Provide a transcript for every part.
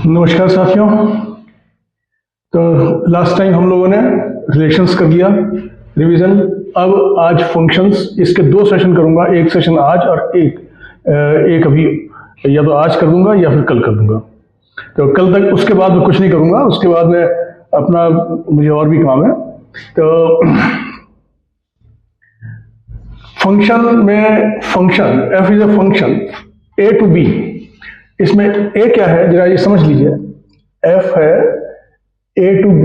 नमस्कार साथियों। तो लास्ट टाइम हम लोगों ने रिलेशंस कर लिया रिवीजन। अब आज फंक्शंस, इसके दो सेशन करूंगा, एक सेशन आज और एक अभी या तो आज कर दूंगा या फिर कल कर दूंगा। तो कल तक उसके बाद मैं कुछ नहीं करूंगा, उसके बाद में अपना मुझे और भी काम है। तो फंक्शन में function f is a function a to b। इसमें a क्या है जरा ये समझ लीजिए। f है a टू b,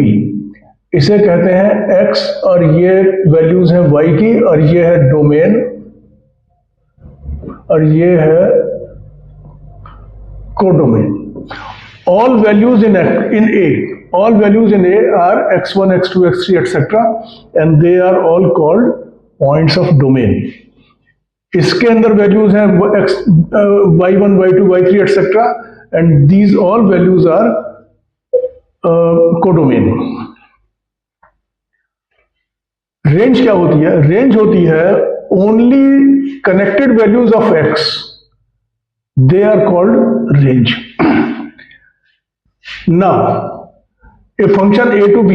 इसे कहते हैं x और ये वैल्यूज हैं y की, और ये है डोमेन और ये है codomain. all values in a are x1 x2 x3 etc. and they are all called points of domain। इसके अंदर वैल्यूज हैं y1 y2 y3 etc. and these all values are codomain. Range क्या होती है? Range होती है only connected values of x, they are called range। now a function a to b,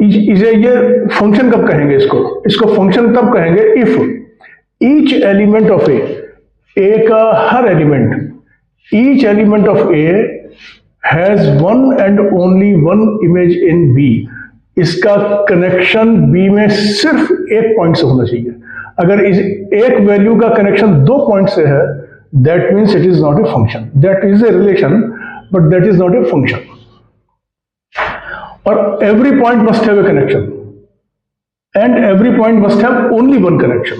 इसे ये फंक्शन कब कहेंगे? इसको फंक्शन तब कहेंगे if each element of A का हर element, each element of A has one and only one image in B. इसका कनेक्शन बी में सिर्फ एक पॉइंट से होना चाहिए। अगर इस एक वैल्यू का कनेक्शन दो पॉइंट से है, that means it is not a function. That is a relation but that is not a function. और every point must have a connection and every point must have only one connection।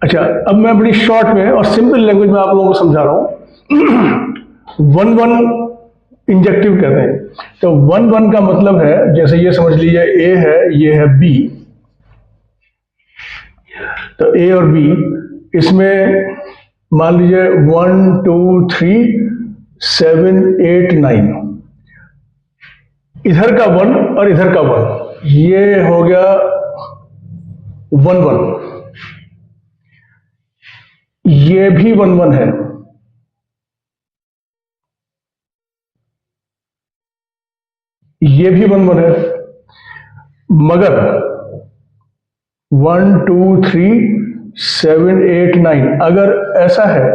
अच्छा, अब मैं बड़ी short में और simple language में आप लोगों को समझा रहा हूं। वन वन इंजेक्टिव कहते हैं। तो वन वन का मतलब है, जैसे ये समझ लीजिए ए है, ये है बी। तो ए और बी, इसमें मान लीजिए 1 2 3 7 8 9, इधर का 1 और इधर का 1, ये हो गया 1 1। ये भी 1 1 है, ये भी 1 1 है। मगर 1 2 3 7 8 9 अगर ऐसा है,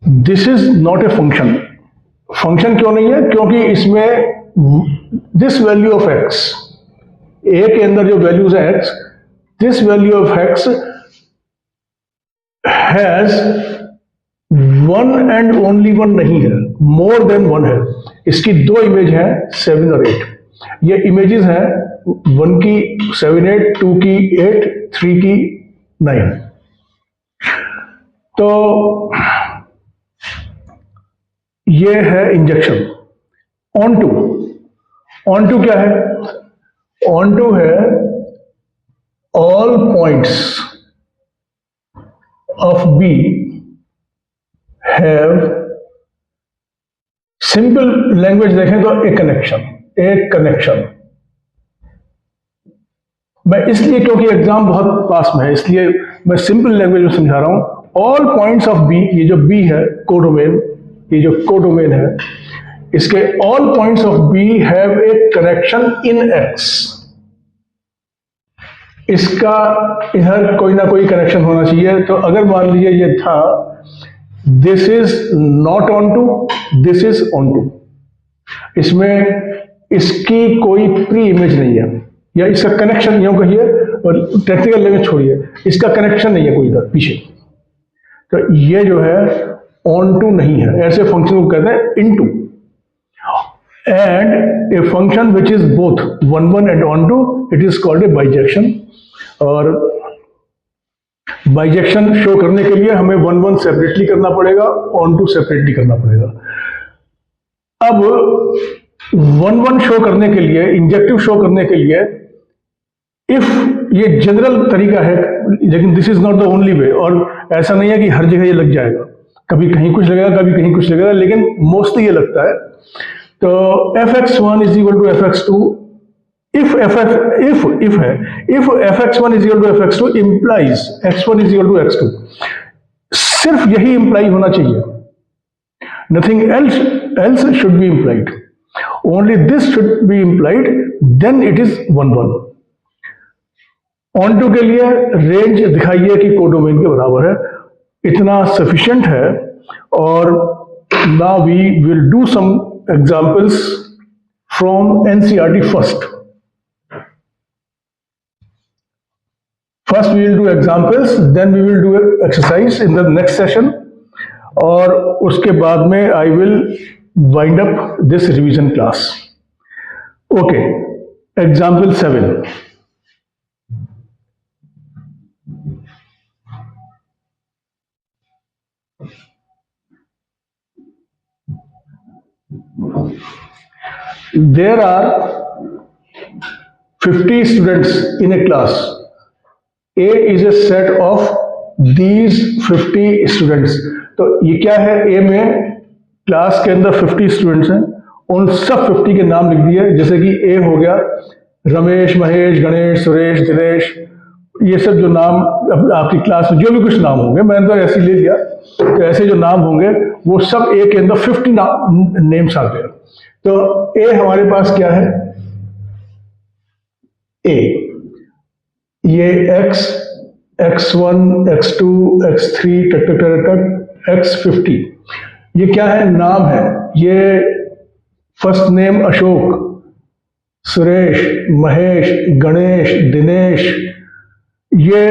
this is not a function. Function क्यों नहीं है? क्योंकि इसमें दिस वैल्यू ऑफ x, ए के अंदर जो वैल्यूज है x, this value of x has one and only one नहीं है, मोर देन वन है। इसकी दो इमेज है 7 और 8। ये इमेजेस हैं 1 की 7 8, 2 की 8, 3 की 9। तो ये है इंजेक्शन। ऑन टू क्या है? ऑन टू है all points of B have, simple language देखें तो एक कनेक्शन। मैं इसलिए, क्योंकि एग्जाम बहुत पास में है, इसलिए मैं सिंपल लैंग्वेज में समझा रहा हूं। ऑल पॉइंट्स ऑफ बी, ये जो बी है कोडोमेन, ये जो कोडोमेन है, इसके all points of B have a connection in X. इसका इधर कोई ना कोई कनेक्शन होना चाहिए। तो अगर मान लीजिए ये था, this is not onto, this is onto, इसमें इसकी कोई प्री इमेज नहीं है, या इसका कनेक्शन यूं कहिए, और टेक्निकल लैंग्वेज छोड़िए, इसका कनेक्शन नहीं है कोई इधर पीछे। तो ये जो है ऑन टू नहीं है। ऐसे फंक्शन को कहते हैं into. And a function which is both 1 1 and onto, it is called a bijection. और बाइजेक्शन शो करने के लिए हमें 1 1 सेपरेटली करना पड़ेगा, ऑन टू सेपरेटली करना पड़ेगा। अब 1 1 शो करने के लिए, इंजेक्टिव शो करने के लिए, इफ ये जनरल तरीका है, लेकिन this is not the only way. और ऐसा नहीं है कि हर जगह ये लग जाएगा, कभी कहीं कुछ लगेगा, कभी कहीं कुछ लगेगा, लेकिन मोस्टली ये लगता है। तो fx1 is equal to fx2 if fx1 is equal to fx2 implies x1 is equal to x2। सिर्फ यही इंप्लाई होना चाहिए, nothing else should be implied, only this should be implied, then it is 1-1। Onto के लिए range दिखाइए कि codomain के बराबर है, इतना सफिशिएंट है। और now we will do some examples from NCERT first. First we will do examples, then we will do exercise in the next session, और उसके बाद में I will wind up this revision class. Okay, example 7. There are 50 students in a class. A is a set of these 50 students. तो ये क्या है, A में class के अंदर 50 स्टूडेंट्स हैं, उन सब 50 के नाम लिख दिए। जैसे कि A हो गया रमेश, महेश, गणेश, सुरेश, दिनेश, ये सब जो नाम आपकी क्लास में जो भी कुछ नाम होंगे, मैंने तो ऐसे ही ले लिया, तो ऐसे जो नाम होंगे वो सब A के अंदर 50 नेम्स आ गए। तो A हमारे पास क्या है, A ये x, x1, x2, x3 x50, ये क्या है, नाम है। ये फर्स्ट नेम अशोक, सुरेश, महेश, गणेश, दिनेश, ये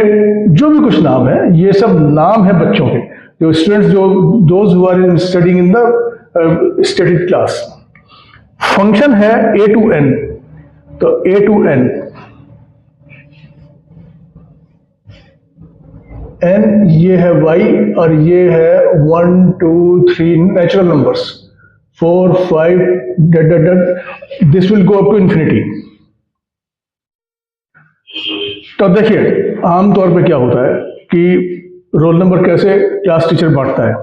जो भी कुछ नाम है, ये सब नाम है बच्चों के, जो स्टूडेंट्स, जो those who are studying in the study class. Function है a to n, तो a to n, n ये है y और ये है 1, 2, 3 natural numbers, 4, 5 this will go up to infinity. तो देखिए आमतौर पे क्या होता है कि रोल नंबर कैसे क्लास टीचर बांटता है,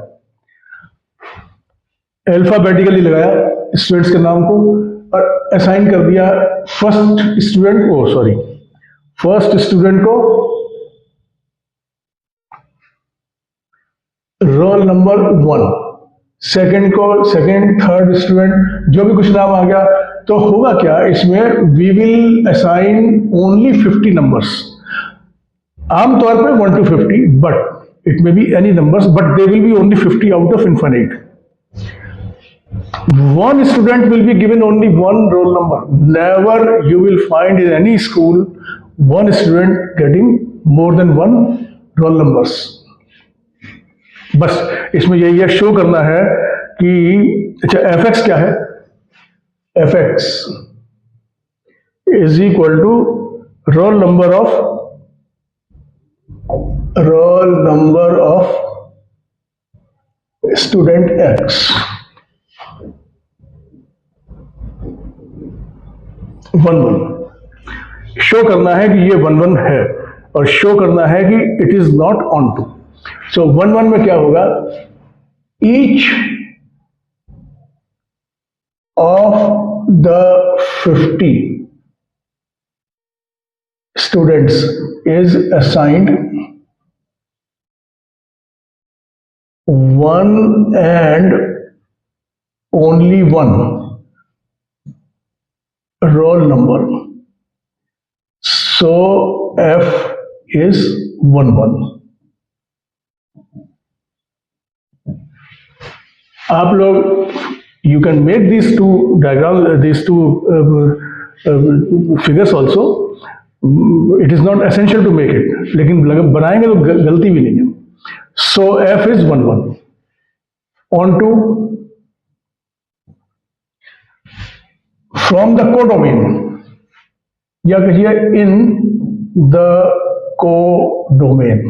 अल्फाबेटिकली लगाया स्टूडेंट्स के नाम को और असाइन कर दिया फर्स्ट स्टूडेंट को रोल नंबर 1, सेकंड को सेकंड, थर्ड स्टूडेंट, जो भी कुछ नाम आ गया। तो होगा क्या इसमें, we will assign only 50 numbers, आमतौर पे 1 to 50, but it may be any numbers, but they will be only 50 out of infinite. One student will be given only one roll number. Never you will find in any school one student getting more than one roll numbers. बस इसमें ये show करना है कि अच्छा fx क्या है, fx is equal to roll number of student x, 1-1 show करना है कि ये 1-1 है और शो करना है कि it is not onto. So 1-1 में क्या होगा, each of the 50 students is assigned 1 and only 1 roll number. So F is 1-1. आप लोग you can make these two diagrams, these two figures also. It is not essential to make it, लेकिन बनाएंगे तो गलती भी नहीं है। So F is 1-1. On to from the codomain, या कहिए in the codomain,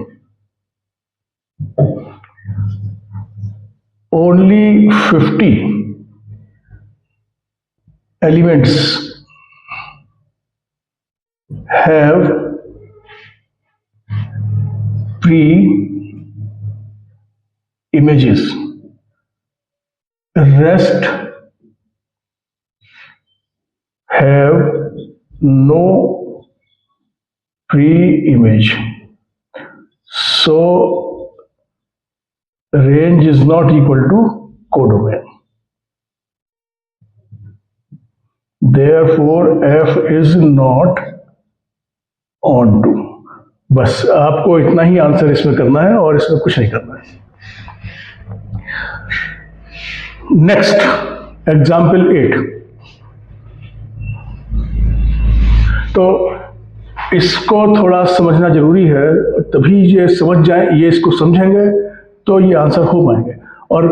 only 50 elements have pre-images. Rest have no pre-image. So range is not equal to codomain. Therefore f is not onto. बस आपको इतना ही answer इसमें करना है और इसमें कुछ नहीं करना है. Next example 8. तो इसको थोड़ा समझना जरूरी है, तभी ये समझ जाए, ये इसको समझेंगे तो ये आंसर हो पाएंगे. और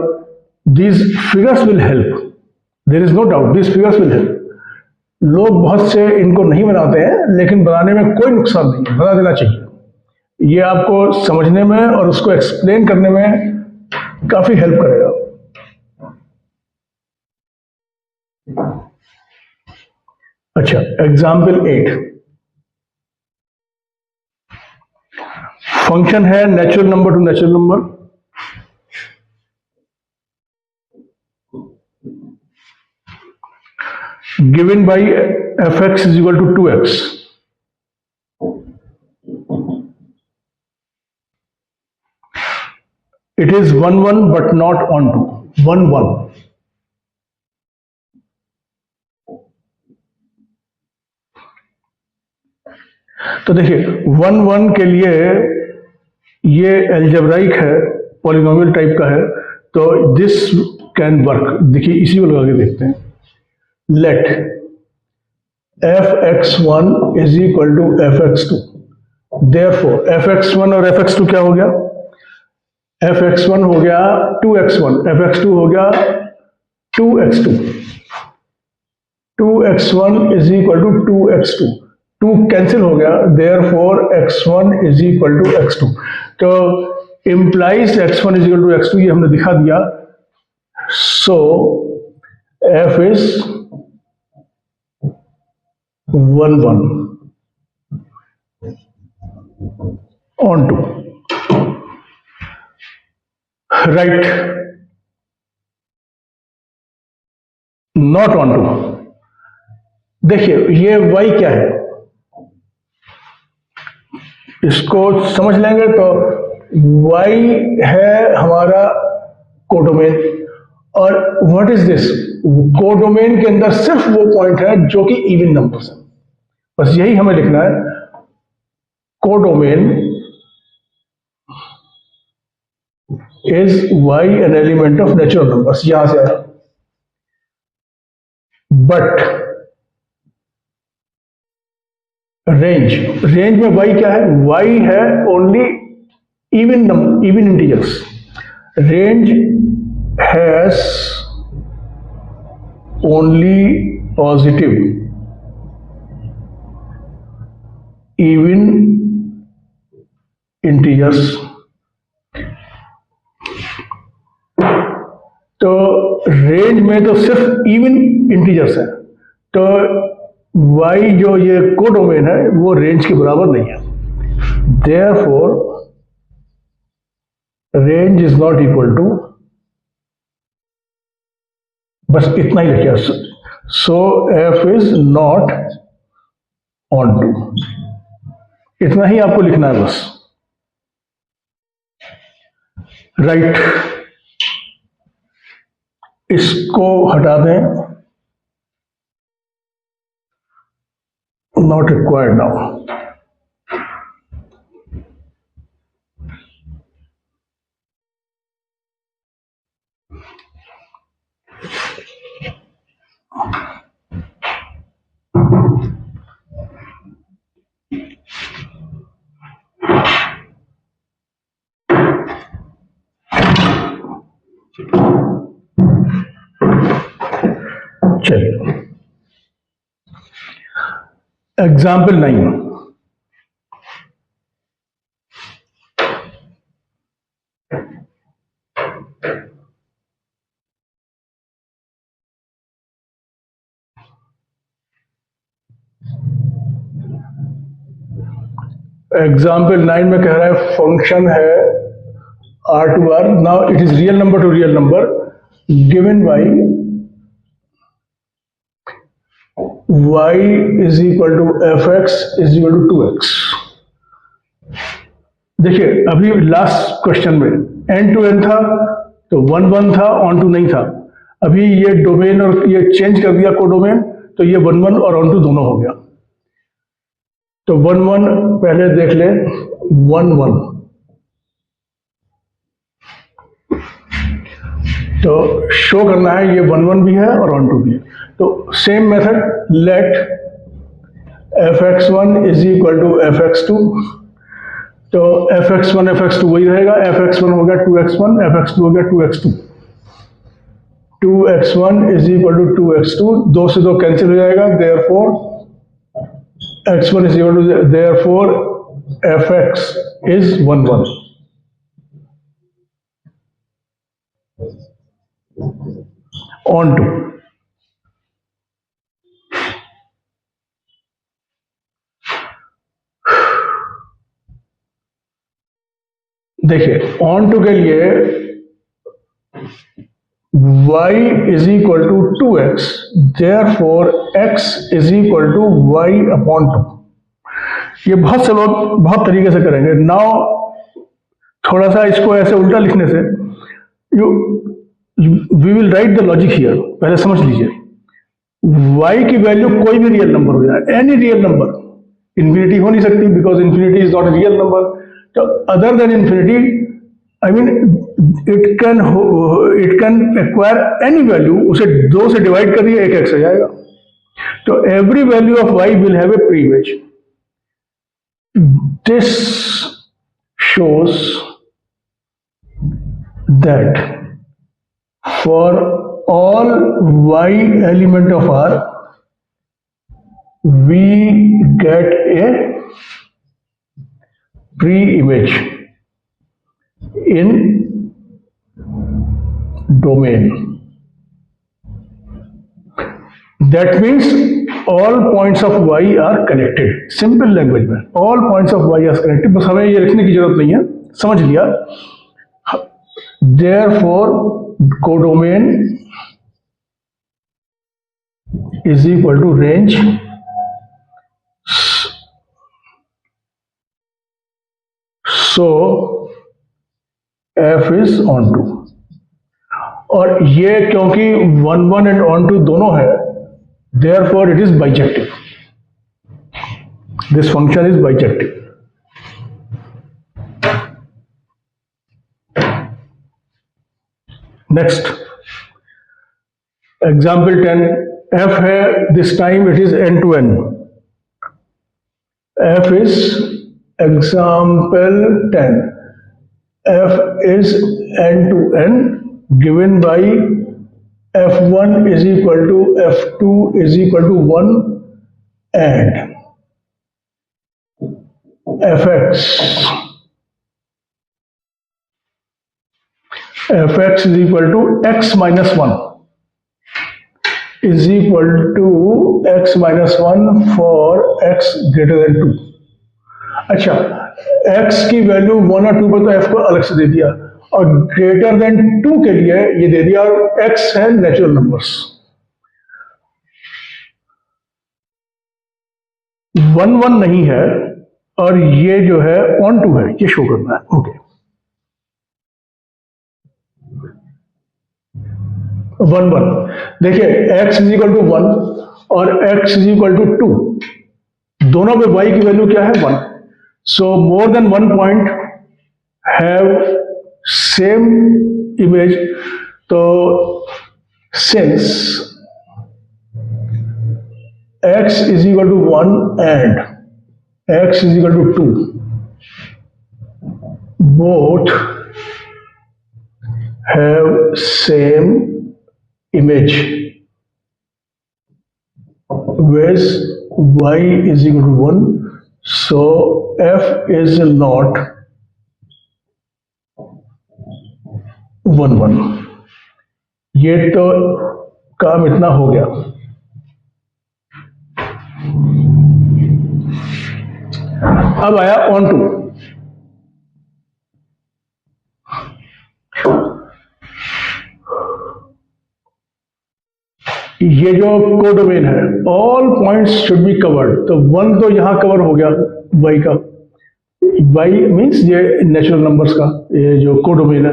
these figures will help, there is no doubt, these figures will help. लोग बहुत से इनको नहीं बनाते हैं, लेकिन बनाने में कोई नुकसान नहीं है, बना देना चाहिए. ये आपको समझने में और उसको एक्सप्लेन करने में काफी हेल्प करेगा. अच्छा, एग्जाम्पल 8. फंक्शन है natural number two natural number. Given by fx is equal to 2x. It is 1 1 but not onto 1 1. तो देखिए 1 1 के लिए ये एल्जेब्राइक है, पॉलिनोमियल टाइप का है, तो दिस कैन वर्क. देखिए इसी को लगा के देखते हैं. Let fx1 is equal to fx2. Therefore fx1 और fx2 क्या हो गया? fx1 हो गया 2x1, fx2 हो गया 2x2. 2x1 is equal to 2x2. 2 cancel हो गया, therefore x1 is equal to x2. तो implies x1 is equal to x2 ये हमने दिखा दिया. So f is 1 1 onto. Right, not onto. देखिए ये y क्या है, इसको समझ लेंगे तो y है हमारा कोडोमेन. और व्हाट इज दिस? कोडोमेन के अंदर सिर्फ वो पॉइंट है जो कि इवन नंबर्स है, बस यही हमें लिखना है. Codomain is y an element of natural numbers. यहां से आया. बट रेंज में y क्या है? y है only even integers. Range has only positive even integers. तो रेंज में तो सिर्फ इवन इंटीजर्स है, तो y जो ये कोडोमेन है वो रेंज के बराबर नहीं है. Therefore range is not equal to, बस इतना ही लिखिए. So f is not onto, इतना ही आपको लिखना है बस. राइट, इसको हटा दें, नॉट रिक्वायर्ड नाउ. चलिए एग्जाम्पल 9. एग्जाम्पल 9 में कह रहा है फंक्शन है r to r. Now it is real number two real number given by y is equal to fx is equal to 2x. देखिए अभी लास्ट क्वेश्चन में एन टू एन था तो 1 1 था, ऑन टू नहीं था। अभी ये डोमेन और ये चेंज कर दिया कोडोमेन, तो ये 1 1 और ऑन टू दोनों हो गया। तो 1 1 पहले देख ले, 1 1 तो शो करना है ये 1 1 भी है और ऑन टू भी है। तो same method, let fx1 is equal to fx2। तो fx1 fx2 वही रहेगा, fx1 हो गया 2x1, fx2 हो गया 2x2। 2x1 is equal to 2x2, 2 से 2 कैंसिल हो जाएगा, therefore x1 is equal to, therefore fx is 1 1। Onto, देखिए ऑन टू के लिए y is equal to 2x, therefore x is equal to y upon 2। ये बहुत से लोग बहुत तरीके से करेंगे। नाउ थोड़ा सा इसको ऐसे उल्टा लिखने से, we will write the logic here. पहले समझ लीजिए, y की वैल्यू कोई भी रियल नंबर हो जाए, एनी रियल नंबर, इंफिनिटी हो नहीं सकती because infinity is not a real number. तो other than infinity, I mean it can acquire any value, उसे 2 से डिवाइड करिए, एक x हो जाएगा। तो every value of y will have a pre image. This shows that for all y element of R, we get a pre-image in domain. That means all points of y are connected. Simple language में all points of y are connected। बस हमें ये लिखने की जरूरत नहीं है, समझ लिया। Therefore codomain is equal to range, so f is onto। और ये क्योंकि 1 1 एंड onto दोनों है, therefore it is bijective। this function is bijective। Next example 10, f है, this time it is n to n। f is example 10, f is n to n given by f1 is equal to f2 is equal to 1 and fx is equal to x minus 1 is equal to x minus 1 for x greater than 2। अच्छा, x की value 1 और 2 पर तो f को अलग से दे दिया, और ग्रेटर देन 2 के लिए ये दे दिया, और x है नेचुरल नंबर्स। 1 1 नहीं है, और ये जो है ऑन टू है, ये शो करना है। ओके, 1 1 देखिए, x इज इक्वल टू 1 और x इज इक्वल टू 2, दोनों पे y की वैल्यू क्या है, 1। So more than 1 point have same image. तो since x is equal to 1 and x is equal to 2, both have same image with y is equal to 1, so f is not 1 1। ये तो काम इतना हो गया। अब आया ऑन टू। ये जो कोडोमेन है, all points should be covered. तो 1 तो यहां कवर हो गया y का, वाई मीन्स ये नेचुरल नंबर्स का ये जो कोडोमेन है।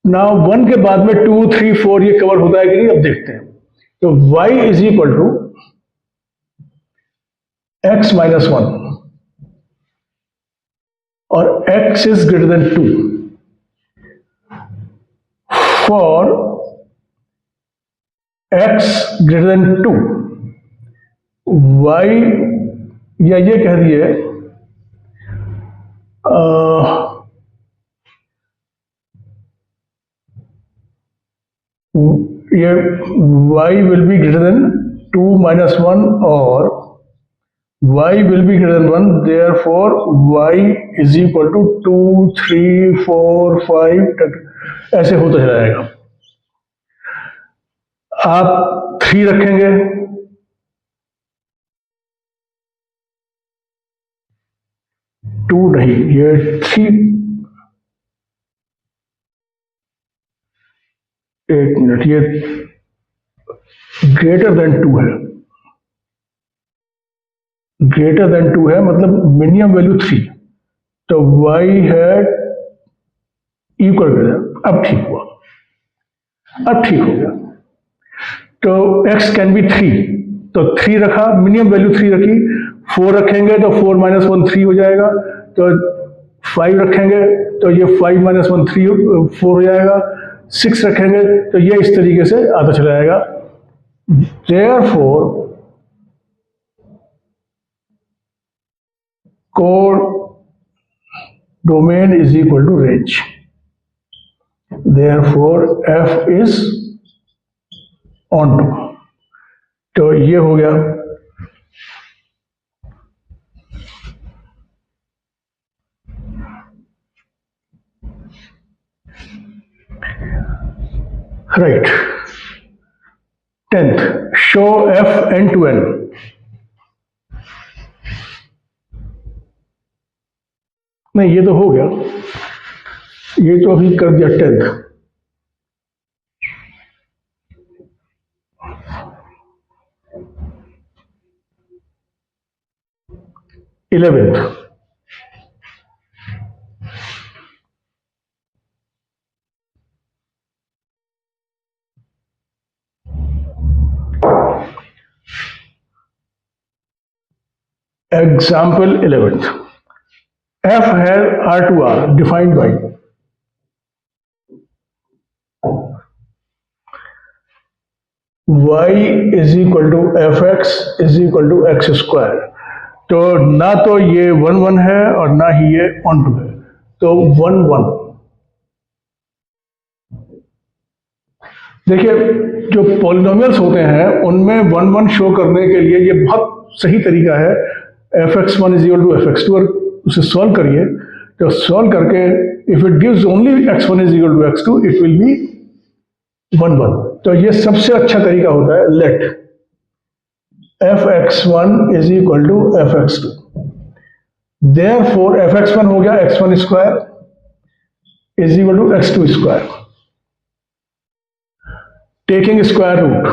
नाउ 1 के बाद में 2, 3, 4 ये कवर होता है कि नहीं, अब देखते हैं। तो y is equal to x minus 1 और x is greater than 2 for x greater than 2 y, या ये कह दिए ये y will be greater than 2 minus 1 और y will be greater than 1, therefore y is equal to 2, 3, 4, 5 तक ऐसे होता चला जाएगा। आप 3 रखेंगे, 2 नहीं, ये 3, एक मिनट, ये ग्रेटर देन 2 है, ग्रेटर देन 2 है मतलब मिनिमम वैल्यू 3, तो y है इक्वल टू, अब ठीक हुआ, अब ठीक हो गया। तो x कैन बी 3, तो 3 रखा, मिनिमम वैल्यू 3 रखी, 4 रखेंगे तो 4 माइनस 1 3 हो जाएगा, तो 5 रखेंगे तो ये 5 माइनस 1 3 4 हो जाएगा, 6 रखेंगे तो ये इस तरीके से आता चला जाएगा। Therefore codomain is equal to range, therefore f is onto, तो ये हो गया। Right. 10th, show f n to n। नहीं, ये तो हो गया, ये तो अभी कर दिया 10th। 11th, example 11th, f has r to r defined by y is equal to fx is equal to x square। तो ना तो ये 1 1 है और ना ही ये ऑन टू है, तो 1 1। देखिए, जो पॉलिनोमियल्स होते हैं उनमें 1 1 शो करने के लिए ये बहुत सही तरीका है, fx1 is equal to fx2, और उसे सॉल्व करिए, तो सॉल्व करके if it gives only x1 is equal to x2 it will be 1 1। तो ये सबसे अच्छा तरीका होता है, let fx1 is equal to fx2, therefore fx1 हो गया x1 square is equal to x2 square, taking square root,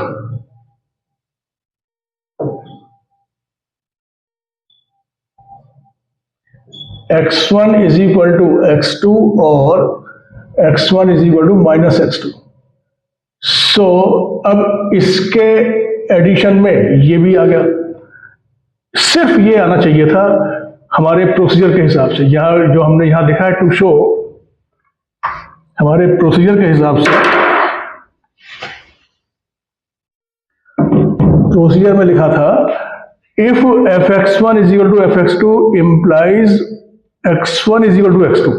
x1 is equal to x2 और x1 is equal to minus x2। So अब इसके एडिशन में ये भी आ गया, सिर्फ ये आना चाहिए था हमारे प्रोसीजर के हिसाब से। यहाँ जो हमने यहाँ देखा है टू शो, हमारे प्रोसीजर के हिसाब से, प्रोसीजर में लिखा था if fx1 is equal to fx2 implies x1 is equal to x2।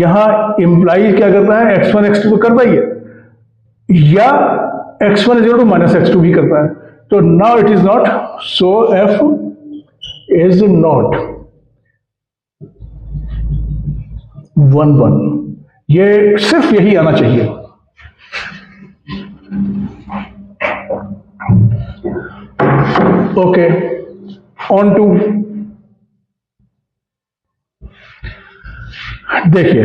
यहां इम्प्लाइज क्या करता है, x1 x2 तो करता ही है, या x1 is equal to minus x2 भी करता है। तो now it is not, so f is not 1 1। ये सिर्फ यही आना चाहिए। ओके, ऑन टू, देखिए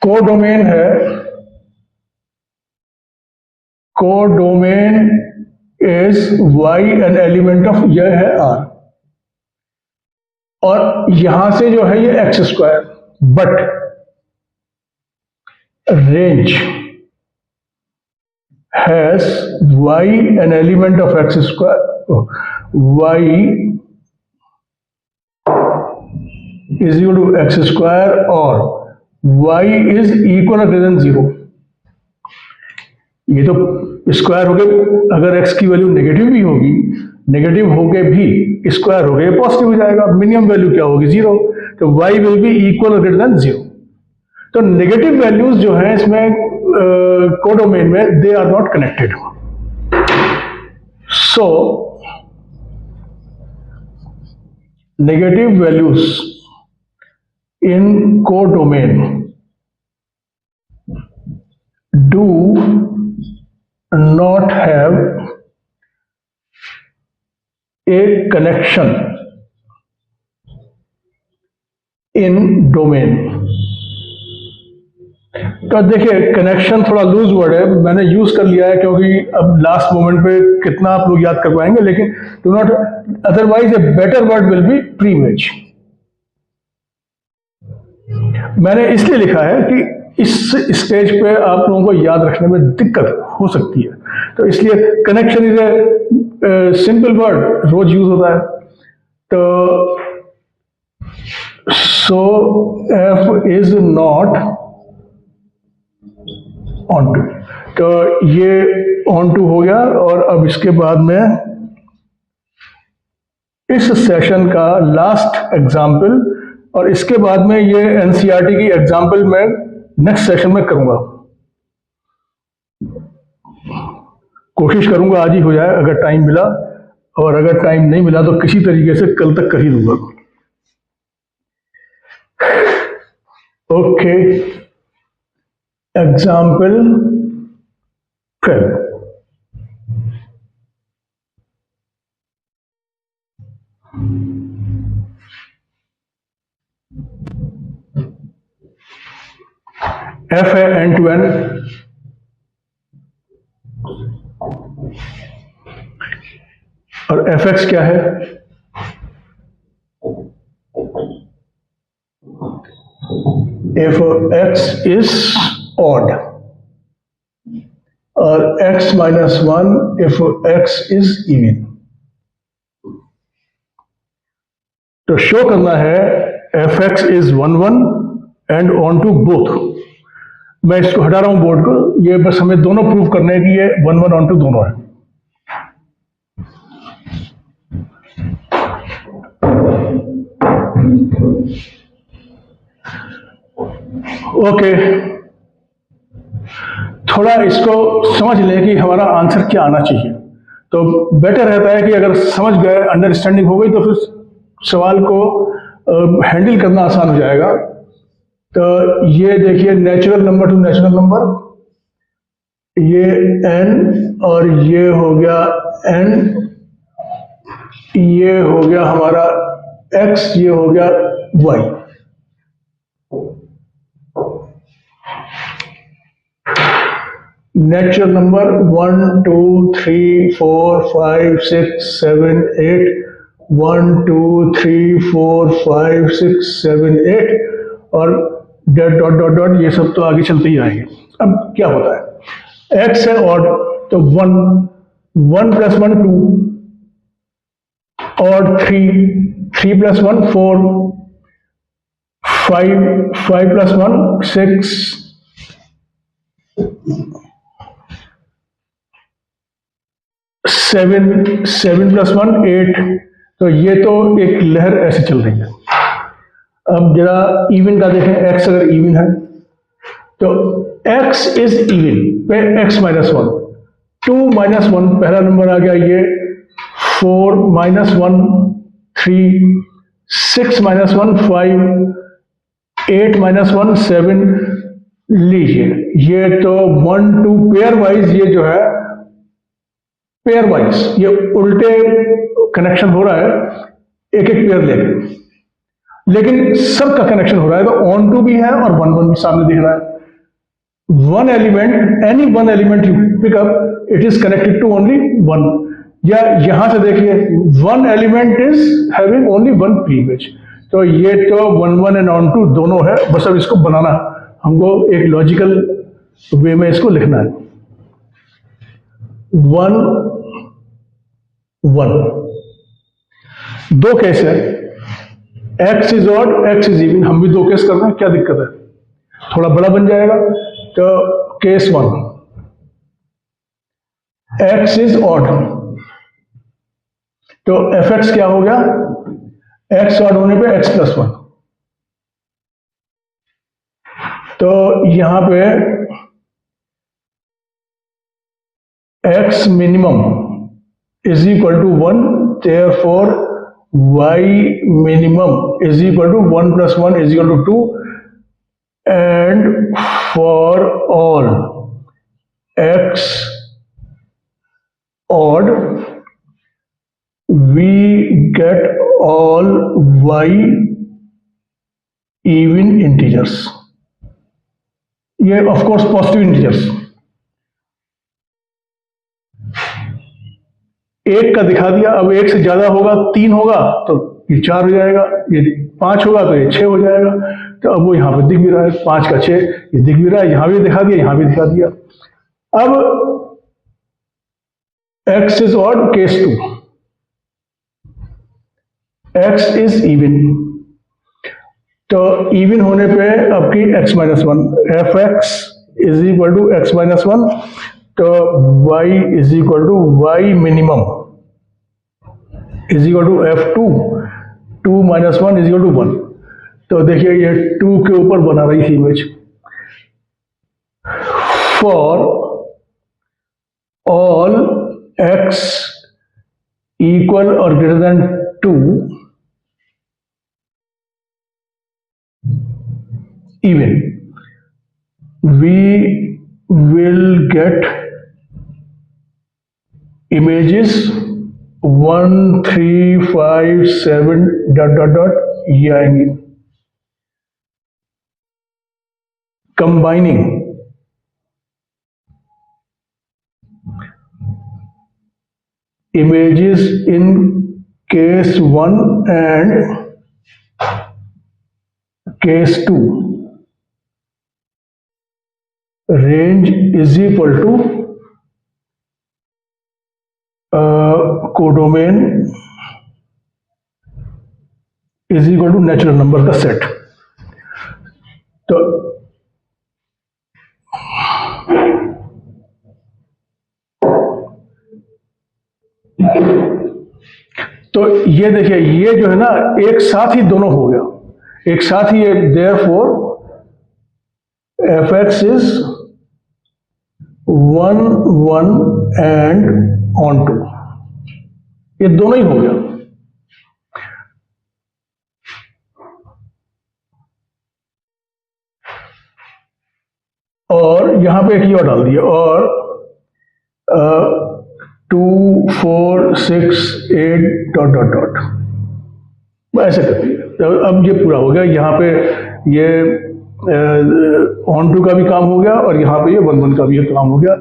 कोडोमेन है, codomain is y an element of, यह है r, और यहां से जो है ये x square, but range has y an element of x square, y is equal to x square or y is equal or greater than 0। ये तो स्क्वायर हो गए, अगर x की वैल्यू नेगेटिव भी होगी, नेगेटिव हो गए भी स्क्वायर हो गए पॉजिटिव हो जाएगा, मिनिमम वैल्यू क्या होगी 0, तो y विल बी इक्वल और ग्रेटर देन 0। तो नेगेटिव वैल्यूज जो हैं इसमें कोडोमेन में they are not connected. So negative values in codomain do not have a connection in domain. तो देखिए कनेक्शन थोड़ा लूज वर्ड है, मैंने यूज कर लिया है क्योंकि अब लास्ट मोमेंट पे कितना आप लोग याद कर पाएंगे, लेकिन do not, otherwise a better word will be preimage. मैंने इसलिए लिखा है कि इस स्टेज पे आप लोगों को याद रखने में दिक्कत हो सकती है, तो इसलिए connection is a simple word, रोज यूज होता है। तो so F is not onto, तो ये ऑन टू हो गया। और अब इसके बाद में इस सेशन का लास्ट एग्जाम्पल, और इसके बाद में ये एनसीईआरटी की एग्जाम्पल मैं नेक्स्ट सेशन में करूंगा, कोशिश करूंगा आज ही हो जाए अगर टाइम मिला, और अगर टाइम नहीं मिला तो किसी तरीके से कल तक कर ही दूंगा। Okay, example 12। एफ है एन टू एन, और एफ एक्स क्या है? If x is odd, और x minus 1 if x is even। तो शो करना है fx is 1 1 and on to both। मैं इसको हटा रहा हूं बोर्ड को, ये बस हमें दोनों प्रूव करने हैं कि ये 1 1 on to दोनों है। ओके, थोड़ा इसको समझ लें कि हमारा आंसर क्या आना चाहिए, तो बेटर रहता है कि अगर समझ गए, अंडरस्टैंडिंग हो गई, तो फिर सवाल को हैंडल करना आसान हो जाएगा। तो ये देखिए natural number two natural number, ये n और ये हो गया n, ये हो गया हमारा x, ये हो गया y। नेचुरल नंबर 1 2 3 4 5 6 7 8, 1 2 3 4 5 6 7 8, और डॉट डॉट डॉट डॉट, ये सब तो आगे चलते ही आएंगे। अब क्या होता है, x है ऑड, तो 1 1 प्लस 1 2, और 3 प्लस 1 4, 5 प्लस 1 6, 7 प्लस 1 8। तो ये तो एक लहर ऐसे चल रही है। अब जरा इवन का देखें, x अगर इवन है तो x इज इवन पे x माइनस 1, 2 माइनस 1 पहला नंबर आ गया, ये 4 माइनस 1 3, 6 माइनस 1 5, 8 माइनस 1 7। लीजिए ये तो 1 2 पेयर वाइज, ये जो है पेयर वाइज, ये उल्टे कनेक्शन हो रहा है एक एक पेयर लेके, लेकिन सबका कनेक्शन हो रहा है। तो ऑन टू भी है और 1 1 भी सामने दिख रहा है। One element, any one element you pick up, it is connected to only 1। या यहां से देखिए, one element is having only 1 preimage, तो ये तो 1 1 एंड ऑन टू दोनों है, बस अब इसको बनाना हमको एक लॉजिकल वे में इसको लिखना है। 1 1 दो केस है, x is odd x is even, हम भी दो केस कर रहे हैं, क्या दिक्कत है, थोड़ा बड़ा बन जाएगा। तो केस 1 x इज ऑड, तो fx क्या हो गया, x ऑड होने पे x प्लस 1, तो यहां पे x minimum is equal to 1, therefore y minimum is equal to 1 plus 1 is equal to 2, and for all x odd we get all y even integers, ये of course positive integers। एक का दिखा दिया, अब एक से ज्यादा होगा, 3 होगा तो ये 4 हो जाएगा, ये 5 होगा तो ये 6 हो जाएगा। तो अब वो यहां पे दिख भी रहा है, 5 का 6 ये दिख भी रहा है, यहां भी दिखा दिया, यहां भी दिखा दिया। अब x is odd, case 2, x is even, तो इवन होने पे आपकी x minus 1, F X is equal to X minus 1, तो y is equal to y minimum is equal to f2, 2 minus 1 is equal to 1। तो देखिए ये 2 के ऊपर बना रही थी image. For all x equal और greater than 2 even, we will get images 1 3 5 7 dot dot dot ये आएंगी, combining images in case 1 and case 2, range is equal to codomain is equal to natural number का set. तो ये देखिए, ये जो है ना एक साथ ही दोनों हो गया, एक साथ ही, therefore fx is 1 1 and on 2, ये दोनों ही हो गया। और यहां पे एक ही और डाल दिया, और 2 4 6 8 डॉट डॉट डॉट ऐसे कर दिया। तो अब ये पूरा हो गया, यहाँ पे ये ऑन टू का भी काम हो गया और यहाँ पे ये 1 1 का भी काम हो गया।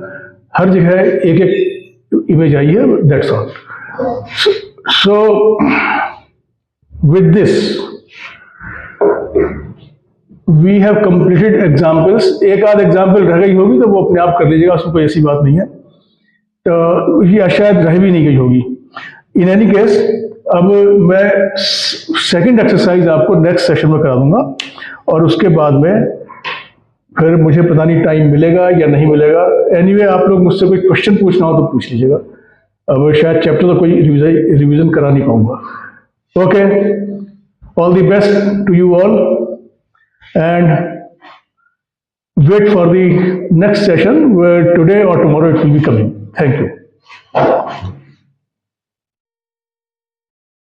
हर जगह एक एक इमेज आई है, that's all. So with this we have completed examples. एक आध एग्जाम्पल रह गई होगी तो वो अपने आप कर लीजिएगा, उसमें कोई ऐसी बात नहीं है, तो ये शायद रह भी नहीं गई होगी। इन एनी केस अब मैं सेकंड एक्सरसाइज आपको नेक्स्ट सेशन में करा दूंगा, और उसके बाद में फिर मुझे पता नहीं टाइम मिलेगा या नहीं मिलेगा। एनीवे आप लोग मुझसे कोई क्वेश्चन पूछना हो तो पूछ लीजिएगा, अब शायद चैप्टर तो कोई रिवीजन करा नहीं पाऊंगा। Okay, all the best to you all and wait for the next session where today or tomorrow it will be coming. Thank you.